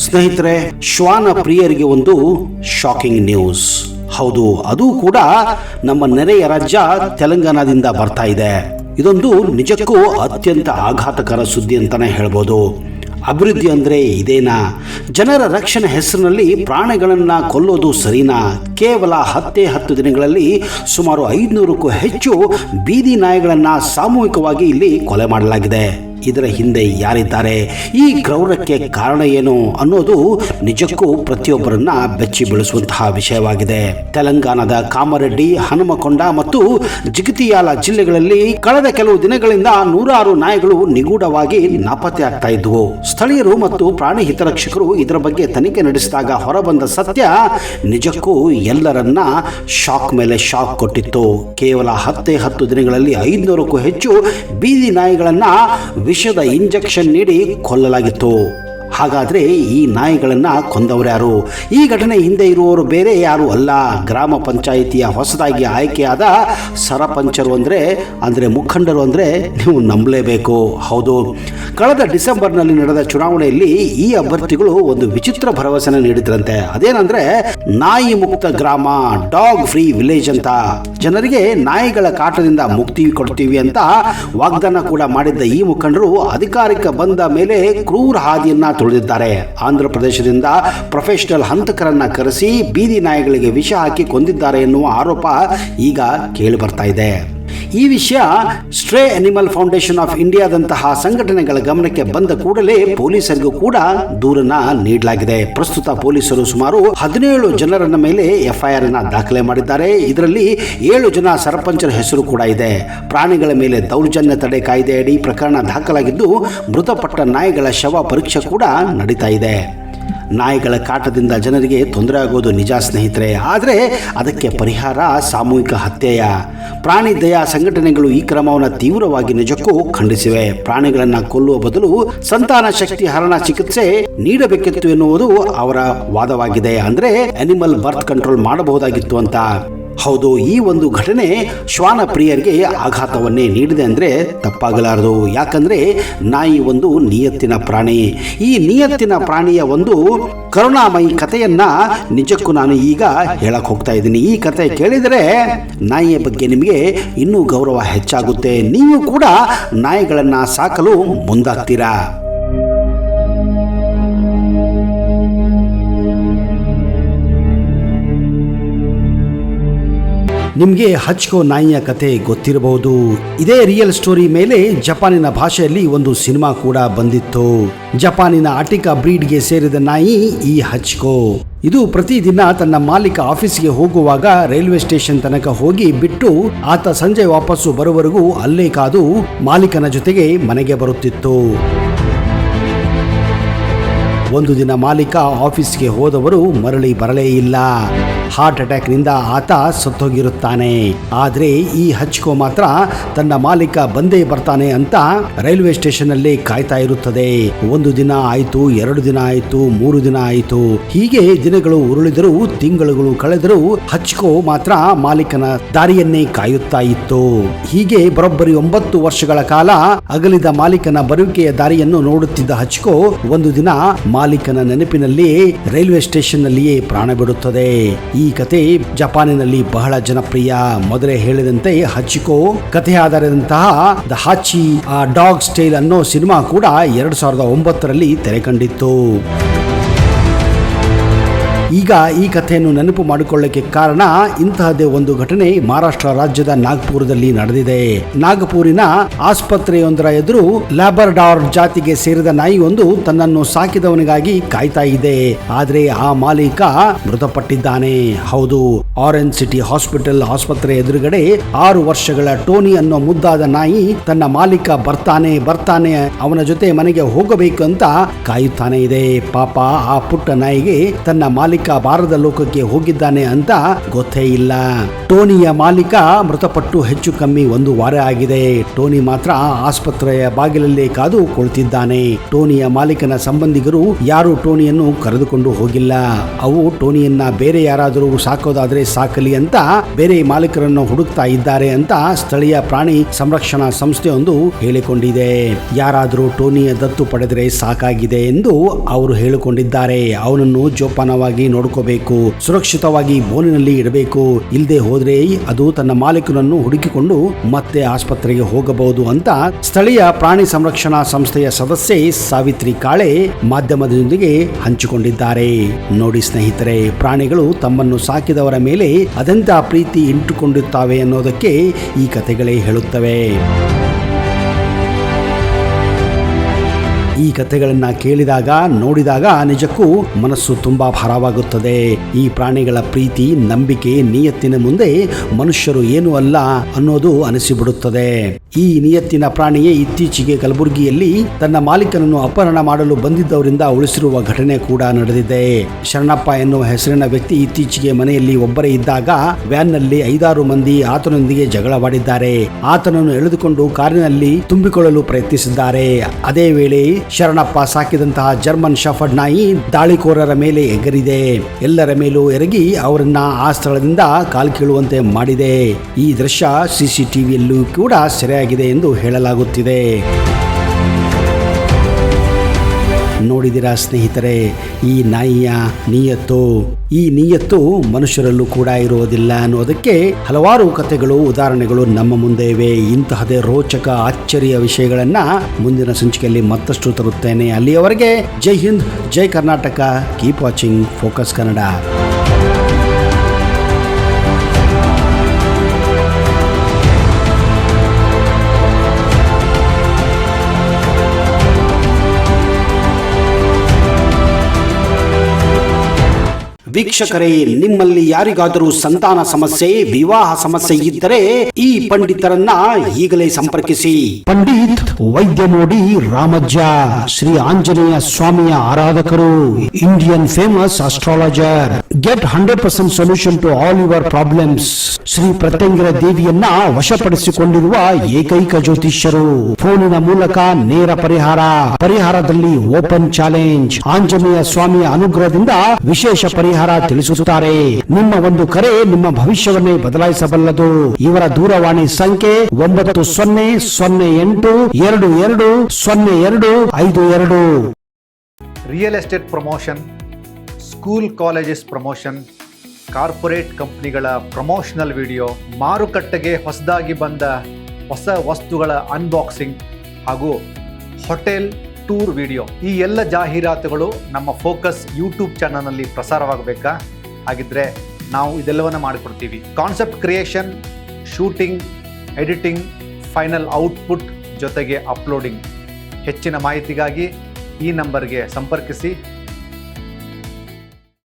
ಸ್ನೇಹಿತರೆ, ಶ್ವಾನ ಪ್ರಿಯರಿಗೆ ಒಂದು ಶಾಕಿಂಗ್ ನ್ಯೂಸ್. ಹೌದು, ಅದು ಕೂಡ ನಮ್ಮ ನೆರೆಯ ರಾಜ್ಯ ತೆಲಂಗಾಣದಿಂದ ಬರ್ತಾ ಇದೆ. ಇದೊಂದು ನಿಜಕ್ಕೂ ಅತ್ಯಂತ ಆಘಾತಕರ ಸುದ್ದಿ ಅಂತಾನೆ ಹೇಳ್ಬೋದು. ಅಭಿವೃದ್ಧಿ ಅಂದ್ರೆ ಇದೇನಾ? ಜನರ ರಕ್ಷಣೆ ಹೆಸರಿನಲ್ಲಿ ಪ್ರಾಣಿಗಳನ್ನ ಕೊಲ್ಲೋದು ಸರಿನಾ? ಕೇವಲ 10 ದಿನಗಳಲ್ಲಿ ಸುಮಾರು 500ಕ್ಕೂ ಹೆಚ್ಚು ಬೀದಿ ನಾಯಿಗಳನ್ನ ಸಾಮೂಹಿಕವಾಗಿ ಇಲ್ಲಿ ಕೊಲೆ ಮಾಡಲಾಗಿದೆ. ಇದರ ಹಿಂದೆ ಯಾರಿದ್ದಾರೆ, ಈ ಕ್ರೌರ್ಯಕ್ಕೆ ಕಾರಣ ಏನು ಅನ್ನೋದು ನಿಜಕ್ಕೂ ಪ್ರತಿಯೊಬ್ಬರನ್ನ ಬೆಚ್ಚಿ ಬೀಳಿಸುವಂತಹ ವಿಷಯವಾಗಿದೆ. ತೆಲಂಗಾಣದ ಕಾಮಾರೆಡ್ಡಿ, ಹನುಮಕೊಂಡ ಮತ್ತು ಜಿಗತಿಯಾಲ ಜಿಲ್ಲೆಗಳಲ್ಲಿ ಕಳೆದ ಕೆಲವು ದಿನಗಳಿಂದ 106 ನಾಯಿಗಳು ನಿಗೂಢವಾಗಿ ನಾಪತ್ತೆ ಆಗ್ತಾ ಇದ್ವು. ಸ್ಥಳೀಯರು ಮತ್ತು ಪ್ರಾಣಿ ಹಿತರಕ್ಷಕರು ಇದರ ಬಗ್ಗೆ ತನಿಖೆ ನಡೆಸಿದಾಗ ಹೊರಬಂದ ಸತ್ಯ ನಿಜಕ್ಕೂ ಎಲ್ಲರನ್ನ ಶಾಕ್ ಮೇಲೆ ಶಾಕ್ ಕೊಟ್ಟಿತ್ತು. ಕೇವಲ 10 ದಿನಗಳಲ್ಲಿ 500ಕ್ಕೂ ಹೆಚ್ಚು ಬೀದಿ ನಾಯಿಗಳನ್ನ ವಿಷದ ಇಂಜೆಕ್ಷನ್ ನೀಡಿ ಕೊಲ್ಲಲಾಗಿತ್ತು. ಹಾಗಾದ್ರೆ ಈ ನಾಯಿಗಳನ್ನ ಕೊಂದವರು ಯಾರು? ಈ ಘಟನೆ ಹಿಂದೆ ಇರುವವರು ಬೇರೆ ಯಾರು ಅಲ್ಲ, ಗ್ರಾಮ ಪಂಚಾಯಿತಿಯ ಹೊಸದಾಗಿ ಆಯ್ಕೆಯಾದ ಸರಪಂಚರು ಅಂದ್ರೆ ಮುಖಂಡರು ನೀವು ನಂಬಲೇಬೇಕು. ಹೌದು, ಕಳೆದ ಡಿಸೆಂಬರ್ನಲ್ಲಿ ನಡೆದ ಚುನಾವಣೆಯಲ್ಲಿ ಈ ಅಭ್ಯರ್ಥಿಗಳು ಒಂದು ವಿಚಿತ್ರ ಭರವಸೆನ ನೀಡಿದ್ರಂತೆ. ಅದೇನಂದ್ರೆ ನಾಯಿ ಮುಕ್ತ ಗ್ರಾಮ, ಡಾಗ್ ಫ್ರೀ ವಿಲೇಜ್ ಅಂತ. ಜನರಿಗೆ ನಾಯಿಗಳ ಕಾಟದಿಂದ ಮುಕ್ತಿ ಕೊಡ್ತೀವಿ ಅಂತ ವಾಗ್ದಾನ ಕೂಡ ಮಾಡಿದ್ದ ಈ ಮುಖಂಡರು ಅಧಿಕಾರಕ್ಕೆ ಬಂದ ಮೇಲೆ ಕ್ರೂರ ಹಾದಿಯನ್ನ ತುಳಿದಿದ್ದಾರೆ. ಆಂಧ್ರ ಪ್ರದೇಶದಿಂದ ಪ್ರೊಫೆಷನಲ್ ಹಂತಕರನ್ನ ಕರೆಸಿ ಬೀದಿ ನಾಯಿಗಳಿಗೆ ವಿಷ ಹಾಕಿ ಕೊಂದಿದ್ದಾರೆ ಎನ್ನುವ ಆರೋಪ ಈಗ ಕೇಳಿ ಬರ್ತಾ ಇದೆ. ಈ ವಿಷಯ ಸ್ಟ್ರೇ ಅನಿಮಲ್ ಫೌಂಡೇಶನ್ ಆಫ್ ಇಂಡಿಯಾದಂತಹ ಸಂಘಟನೆಗಳ ಗಮನಕ್ಕೆ ಬಂದ ಕೂಡಲೇ ಪೊಲೀಸರಿಗೂ ಕೂಡ ದೂರನ್ನ ನೀಡಲಾಗಿದೆ. ಪ್ರಸ್ತುತ ಪೊಲೀಸರು ಸುಮಾರು 17 ಜನರನ್ನ ಮೇಲೆ FIR ಅನ್ನ ದಾಖಲೆ ಮಾಡಿದ್ದಾರೆ. ಇದರಲ್ಲಿ 7 ಜನ ಸರಪಂಚರ ಹೆಸರು ಕೂಡ ಇದೆ. ಪ್ರಾಣಿಗಳ ಮೇಲೆ ದೌರ್ಜನ್ಯ ತಡೆ ಕಾಯ್ದೆಯಡಿ ಪ್ರಕರಣ ದಾಖಲಾಗಿದ್ದು ಮೃತಪಟ್ಟ ನಾಯಿಗಳ ಶವ ಪರೀಕ್ಷೆ ಕೂಡ ನಡೀತಾ ಇದೆ. ನಾಯಿಗಳ ಕಾಟದಿಂದ ಜನರಿಗೆ ತೊಂದರೆ ಆಗೋದು ನಿಜ ಸ್ನೇಹಿತರೆ, ಆದರೆ ಅದಕ್ಕೆ ಪರಿಹಾರ ಸಾಮೂಹಿಕ ಹತ್ಯೆಯ. ಪ್ರಾಣಿ ದಯಾ ಸಂಘಟನೆಗಳು ಈ ಕ್ರಮವನ್ನು ತೀವ್ರವಾಗಿ ನಿಜಕ್ಕೂ ಖಂಡಿಸಿವೆ. ಪ್ರಾಣಿಗಳನ್ನ ಕೊಲ್ಲುವ ಬದಲು ಸಂತಾನ ಶಕ್ತಿ ಹರಣ ಚಿಕಿತ್ಸೆ ನೀಡಬೇಕಿತ್ತು ಎನ್ನುವುದು ಅವರ ವಾದವಾಗಿದೆ. ಅಂದ್ರೆ ಅನಿಮಲ್ ಬರ್ತ್ ಕಂಟ್ರೋಲ್ ಮಾಡಬಹುದಾಗಿತ್ತು ಅಂತ. ಹೌದು, ಈ ಒಂದು ಘಟನೆ ಶ್ವಾನ ಪ್ರಿಯರಿಗೆ ಆಘಾತವನ್ನೇ ನೀಡಿದೆ ಅಂದ್ರೆ ತಪ್ಪಾಗಲಾರದು. ಯಾಕಂದ್ರೆ ನಾಯಿ ಒಂದು ನಿಯತ್ತಿನ ಪ್ರಾಣಿ. ಈ ನಿಯತ್ತಿನ ಪ್ರಾಣಿಯ ಒಂದು ಕರುಣಾಮಯಿ ಕಥೆಯನ್ನ ನಿಜಕ್ಕೂ ನಾನು ಈಗ ಹೇಳಕ್ ಹೋಗ್ತಾ ಇದ್ದೀನಿ. ಈ ಕಥೆ ಕೇಳಿದರೆ ನಾಯಿಯ ಬಗ್ಗೆ ನಿಮಗೆ ಇನ್ನೂ ಗೌರವ ಹೆಚ್ಚಾಗುತ್ತೆ. ನೀವು ಕೂಡ ನಾಯಿಗಳನ್ನ ಸಾಕಲು ಮುಂದಾಗ್ತೀರಾ. ನಿಮಗೆ ಹಚ್ಕೋ ನಾಯಿಯ ಕತೆ ಗೊತ್ತಿರಬಹುದು. ಇದೇ ರಿಯಲ್ ಸ್ಟೋರಿ ಮೇಲೆ ಜಪಾನಿನ ಭಾಷೆಯಲ್ಲಿ ಒಂದು ಸಿನಿಮಾ ಕೂಡ ಬಂದಿತ್ತು. ಜಪಾನಿನ ಅಟಿಕಾ ಬ್ರೀಡ್ಗೆ ಸೇರಿದ ನಾಯಿ ಈ ಹಚ್ಕೋ. ಇದು ಪ್ರತಿದಿನ ತನ್ನ ಮಾಲೀಕ ಆಫೀಸ್ಗೆ ಹೋಗುವಾಗ ರೈಲ್ವೆ ಸ್ಟೇಷನ್ ತನಕ ಹೋಗಿ ಬಿಟ್ಟು ಆತ ಸಂಜೆ ವಾಪಸ್ಸು ಬರುವವರೆಗೂ ಅಲ್ಲೇ ಕಾದು ಮಾಲೀಕನ ಜೊತೆಗೆ ಮನೆಗೆ ಬರುತ್ತಿತ್ತು. ಒಂದು ದಿನ ಮಾಲೀಕ ಆಫೀಸ್ಗೆ ಹೋದವರು ಮರಳಿ ಬರಲೇ ಇಲ್ಲ. ಹಾರ್ಟ್ ಅಟ್ಯಾಕ್ ನಿಂದ ಆತ ಸತ್ತೋಗಿರುತ್ತಾನೆ. ಆದ್ರೆ ಈ ಹಚ್ಕೋ ಮಾತ್ರ ತನ್ನ ಮಾಲೀಕ ಬಂದೇ ಬರ್ತಾನೆ ಅಂತ ರೈಲ್ವೆ ಸ್ಟೇಷನ್ ಅಲ್ಲಿ ಕಾಯ್ತಾ ಇರುತ್ತದೆ. 1 ದಿನ ಆಯ್ತು, 2 ದಿನ ಆಯ್ತು, 3 ದಿನ ಆಯ್ತು. ಹೀಗೆ ದಿನಗಳು ಉರುಳಿದರೂ, ತಿಂಗಳುಗಳು ಕಳೆದರೂ ಹಚ್ಕೋ ಮಾತ್ರ ಮಾಲೀಕನ ದಾರಿಯನ್ನೇ ಕಾಯುತ್ತಾ ಇತ್ತು. ಹೀಗೆ ಬರೋಬ್ಬರಿ 9 ವರ್ಷಗಳ ಕಾಲ ಅಗಲಿದ ಮಾಲೀಕನ ಬರುವಿಕೆಯ ದಾರಿಯನ್ನು ನೋಡುತ್ತಿದ್ದ ಹಚ್ಕೋ ಒಂದು ದಿನ ಮಾಲೀಕನ ನೆನಪಿನಲ್ಲಿ ರೈಲ್ವೆ ಸ್ಟೇಷನ್ ನಲ್ಲಿಯೇ ಪ್ರಾಣ ಬಿಡುತ್ತದೆ. ಈ ಕತೆ ಜಪಾನಿನಲ್ಲಿ ಬಹಳ ಜನಪ್ರಿಯ. ಮೊದಲೇ ಹೇಳಿದಂತೆ ಹಚ್ಕೋ ಕಥೆ ಆಧಾರದಂತಹ ದ ಹಾಚಿ ಡಾಗ್ ಸ್ಟೈಲ್ ಅನ್ನೋ ಸಿನಿಮಾ ಕೂಡ 2009ರಲ್ಲಿ ತೆರೆ ಕಂಡಿತ್ತು. ಈಗ ಈ ಕಥೆಯನ್ನು ನೆನಪು ಮಾಡಿಕೊಳ್ಳಕ್ಕೆ ಕಾರಣ ಇಂತಹದೇ ಒಂದು ಘಟನೆ ಮಹಾರಾಷ್ಟ್ರ ರಾಜ್ಯದ ನಾಗ್ಪುರದಲ್ಲಿ ನಡೆದಿದೆ. ನಾಗಪುರಿನ ಆಸ್ಪತ್ರೆಯೊಂದರ ಎದುರು ಲ್ಯಾಬ್ರಡಾರ್ ಜಾತಿಗೆ ಸೇರಿದ ನಾಯಿಯೊಂದು ತನ್ನನ್ನು ಸಾಕಿದವನಿಗಾಗಿ ಕಾಯ್ತಾ ಇದೆ. ಆದ್ರೆ ಆ ಮಾಲೀಕ ಮೃತಪಟ್ಟಿದ್ದಾನೆ. ಹೌದು, ಆರೆಂಜ್ ಸಿಟಿ ಹಾಸ್ಪಿಟಲ್ ಆಸ್ಪತ್ರೆ ಎದುರುಗಡೆ 6 ವರ್ಷಗಳ ಟೋನಿ ಅನ್ನೋ ಮುದ್ದಾದ ನಾಯಿ ತನ್ನ ಮಾಲೀಕ ಬರ್ತಾನೆ ಅವನ ಜೊತೆ ಮನೆಗೆ ಹೋಗಬೇಕು ಅಂತ ಕಾಯುತ್ತಾನೆ ಇದೆ. ಪಾಪ ಆ ಪುಟ್ಟ ನಾಯಿಗೆ ತನ್ನ ಮಾಲೀಕ ಮಾಲೀಕ ಬಾರದ ಲೋಕಕ್ಕೆ ಹೋಗಿದ್ದಾನೆ ಅಂತ ಗೊತ್ತೇ ಇಲ್ಲ. ಟೋನಿಯ ಮಾಲೀಕ ಮೃತಪಟ್ಟು ಹೆಚ್ಚು ಕಮ್ಮಿ 1 ವಾರ ಆಗಿದೆ. ಟೋನಿ ಮಾತ್ರ ಆಸ್ಪತ್ರೆಯ ಬಾಗಿಲಲ್ಲೇ ಕಾದು ಕುಳಿತಿದ್ದಾನೆ. ಟೋನಿಯ ಮಾಲೀಕನ ಸಂಬಂಧಿಗರು ಯಾರು ಟೋನಿಯನ್ನು ಕರೆದುಕೊಂಡು ಹೋಗಿಲ್ಲ. ಅವು ಟೋನಿಯನ್ನ ಬೇರೆ ಯಾರಾದರೂ ಸಾಕೋದಾದ್ರೆ ಸಾಕಲಿ ಅಂತ ಬೇರೆ ಮಾಲೀಕರನ್ನು ಹುಡುಕ್ತಾ ಇದ್ದಾರೆ ಅಂತ ಸ್ಥಳೀಯ ಪ್ರಾಣಿ ಸಂರಕ್ಷಣಾ ಸಂಸ್ಥೆಯೊಂದು ಹೇಳಿಕೊಂಡಿದೆ. ಯಾರಾದರೂ ಟೋನಿಯ ದತ್ತು ಪಡೆದರೆ ಸಾಕಾಗಿದೆ ಎಂದು ಅವರು ಹೇಳಿಕೊಂಡಿದ್ದಾರೆ. ಅವನನ್ನು ಜೋಪಾನವಾಗಿ ನೋಡ್ಕೋಬೇಕು, ಸುರಕ್ಷಿತವಾಗಿ ಬೋನಿನಲ್ಲಿ ಇಡಬೇಕು. ಇಲ್ಲದೆ ಹೋದ್ರೆ ಅದು ತನ್ನ ಮಾಲೀಕನನ್ನು ಹುಡುಕಿಕೊಂಡು ಮತ್ತೆ ಆಸ್ಪತ್ರೆಗೆ ಹೋಗಬಹುದು ಅಂತ ಸ್ಥಳೀಯ ಪ್ರಾಣಿ ಸಂರಕ್ಷಣಾ ಸಂಸ್ಥೆಯ ಸದಸ್ಯೆ ಸಾವಿತ್ರಿ ಕಾಳೆ ಮಾಧ್ಯಮದೊಂದಿಗೆ ಹಂಚಿಕೊಂಡಿದ್ದಾರೆ. ನೋಡಿ ಸ್ನೇಹಿತರೆ, ಪ್ರಾಣಿಗಳು ತಮ್ಮನ್ನು ಸಾಕಿದವರ ಮೇಲೆ ಅದೆಂತ ಪ್ರೀತಿ ಇಟ್ಟುಕೊಂಡಿರುತ್ತವೆ ಅನ್ನೋದಕ್ಕೆ ಈ ಕಥೆಗಳೇ ಹೇಳುತ್ತವೆ. ಈ ಕಥೆಗಳನ್ನ ಕೇಳಿದಾಗ ನೋಡಿದಾಗ ನಿಜಕ್ಕೂ ಮನಸ್ಸು ತುಂಬಾ ಭಾರವಾಗುತ್ತದೆ. ಈ ಪ್ರಾಣಿಗಳ ಪ್ರೀತಿ, ನಂಬಿಕೆ, ನಿಯತ್ತಿನ ಮುಂದೆ ಮನುಷ್ಯರು ಏನೂ ಅಲ್ಲ ಅನ್ನೋದು ಅನಿಸಿಬಿಡುತ್ತದೆ. ಈ ನಿಯತ್ತಿನ ಪ್ರಾಣಿಯೇ ಇತ್ತೀಚೆಗೆ ಕಲಬುರಗಿಯಲ್ಲಿ ತನ್ನ ಮಾಲೀಕನನ್ನು ಅಪಹರಣ ಮಾಡಲು ಬಂದಿದ್ದವರಿಂದ ಉಳಿಸಿರುವ ಘಟನೆ ಕೂಡ ನಡೆದಿದೆ. ಶರಣಪ್ಪ ಎನ್ನುವ ಹೆಸರಿನ ವ್ಯಕ್ತಿ ಇತ್ತೀಚೆಗೆ ಮನೆಯಲ್ಲಿ ಒಬ್ಬರೇ ಇದ್ದಾಗ ವ್ಯಾನ್ನಲ್ಲಿ 5-6 ಮಂದಿ ಆತನೊಂದಿಗೆ ಜಗಳವಾಡಿದ್ದಾರೆ. ಆತನನ್ನು ಎಳೆದುಕೊಂಡು ಕಾರಿನಲ್ಲಿ ತುಂಬಿಕೊಳ್ಳಲು ಪ್ರಯತ್ನಿಸಿದ್ದಾರೆ. ಅದೇ ವೇಳೆ ಶರಣಪ್ಪ ಸಾಕಿದಂತಹ ಜರ್ಮನ್ ಶಫರ್ಡ್ ನಾಯಿ ದಾಳಿಕೋರರ ಮೇಲೆ ಎಗರಿದೆ. ಎಲ್ಲರ ಮೇಲೂ ಎರಗಿ ಅವರನ್ನ ಆ ಸ್ಥಳದಿಂದ ಕಾಲ್ಕೀಳುವಂತೆ ಮಾಡಿದೆ. ಈ ದೃಶ್ಯ ಸಿಸಿಟಿವಿಯಲ್ಲೂ ಕೂಡ ಸೆರೆಯಾಗಿದೆ ಎಂದು ಹೇಳಲಾಗುತ್ತಿದೆ. ನೋಡಿದಿರಾ ಸ್ನೇಹಿತರೆ, ಈ ನಾಯಿಯ ಈ ನಿಯತ್ತು ಮನುಷ್ಯರಲ್ಲೂ ಕೂಡ ಇರುವುದಿಲ್ಲ ಅನ್ನೋದಕ್ಕೆ ಹಲವಾರು ಕಥೆಗಳು, ಉದಾಹರಣೆಗಳು ನಮ್ಮ ಮುಂದೆ ಇವೆ. ಇಂತಹದೇ ರೋಚಕ ಅಚ್ಚರಿಯ ವಿಷಯಗಳನ್ನ ಮುಂದಿನ ಸಂಚಿಕೆಯಲ್ಲಿ ಮತ್ತಷ್ಟು ತರುತ್ತೇನೆ. ಅಲ್ಲಿಯವರೆಗೆ ಜೈ ಹಿಂದ್, ಜೈ Karnataka. Keep watching Focus Kannada. ವೀಕ್ಷಕರೇ, ನಿಮ್ಮಲ್ಲಿ ಯಾರಿಗಾದರೂ ಸಂತಾನ ಸಮಸ್ಯೆ, ವಿವಾಹ ಸಮಸ್ಯೆ ಇದ್ದರೆ ಈ ಪಂಡಿತರನ್ನ ಈಗಲೇ ಸಂಪರ್ಕಿಸಿ. ಪಂಡಿತ್ ವೈದ್ಯ ನೋಡಿ ರಾಮಜ್ಜ, ಶ್ರೀ ಆಂಜನೇಯ ಸ್ವಾಮಿಯ ಆರಾಧಕರು, Indian famous astrologer. Get 100% solution to all your problems. Shri Pratyangira ದೇವಿಯನ್ನ ವಶಪಡಿಸಿಕೊಂಡಿರುವ ಏಕೈಕ ಜ್ಯೋತಿಷ್ಯರು. ಫೋನಿನ ಮೂಲಕ ನೇರ ಪರಿಹಾರದಲ್ಲಿ ಓಪನ್ ಚಾಲೆಂಜ್. ಆಂಜನೇಯ ಸ್ವಾಮಿಯ ಅನುಗ್ರಹದಿಂದ ವಿಶೇಷ ಪರಿಹಾರ ತಿಳಿಸುತ್ತಾರೆ. ನಿಮ್ಮ ಒಂದು ಕರೆ ನಿಮ್ಮ ಭವಿಷ್ಯವನ್ನೇ ಬದಲಾಯಿಸಬಲ್ಲದು. ಇವರ ದೂರವಾಣಿ ಸಂಖ್ಯೆ 9008220252. Real estate promotion, school colleges promotion, corporate ಕಂಪನಿಗಳ ಪ್ರಮೋಷನಲ್ ವಿಡಿಯೋ, ಮಾರುಕಟ್ಟೆಗೆ ಹೊಸದಾಗಿ ಬಂದ ಹೊಸ ವಸ್ತುಗಳ ಅನ್ಬಾಕ್ಸಿಂಗ್ ಹಾಗೂ ಹೋಟೆಲ್ ಟೂರ್ ವಿಡಿಯೋ, ಈ ಎಲ್ಲ ಜಾಹೀರಾತುಗಳು ನಮ್ಮ ಫೋಕಸ್ ಯೂಟ್ಯೂಬ್ ಚಾನಲ್ನಲ್ಲಿ ಪ್ರಸಾರವಾಗಬೇಕಾ? ಹಾಗಿದ್ರೆ ನಾವು ಇದೆಲ್ಲವನ್ನು ಮಾಡಿಕೊಡ್ತೀವಿ. Concept creation, shooting, editing, final output ಜೊತೆಗೆ ಅಪ್ಲೋಡಿಂಗ್. ಹೆಚ್ಚಿನ ಮಾಹಿತಿಗಾಗಿ ಈ ನಂಬರ್ಗೆ ಸಂಪರ್ಕಿಸಿ.